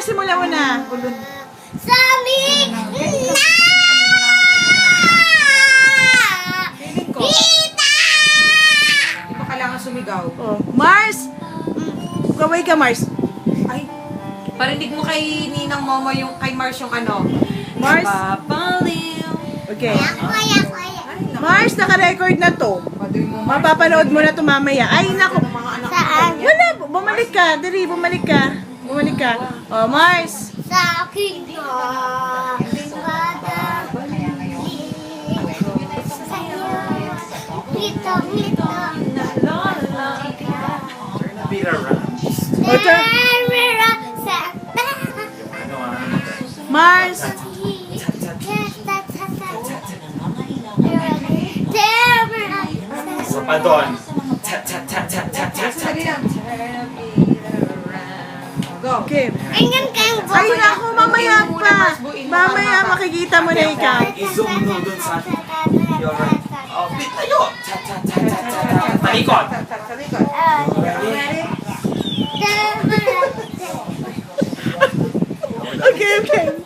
Mars, simula mo na. Sabi na! Feeling ko, Kita! di ba kailangan sumigaw? Oh. Mars! Kaway ka, Mars. Ay, parinig mo kay Ninang Momo yung kay Mars yung ano. Mars? Papaliw. Okay. Kuya. Ay, naku. Mars, naka-record na to. Padoy mo, Mars. Mapapanood mo na to mamaya. Ay, nako. Mga anak ko. Saan? Wala, bumalik ka. Dali, bumalik ka. Bumalik ka. Oh, Mars. Sa akin na. Mito. Beat around. Ito. Mars. Isa pa doon. Tap, tap, tap, tap, tap, tap, tap. Sabi lang. Go. Okay. Ayun kang Ay, nako, mamaya pa. Mamaya makikita mo na ikaw. I-zoom mo doon sa your right. Oh, beat tayo. Tap, tap, tap, tap, tap, tap. Talikod. Sa likod. Ready? Okay, okay.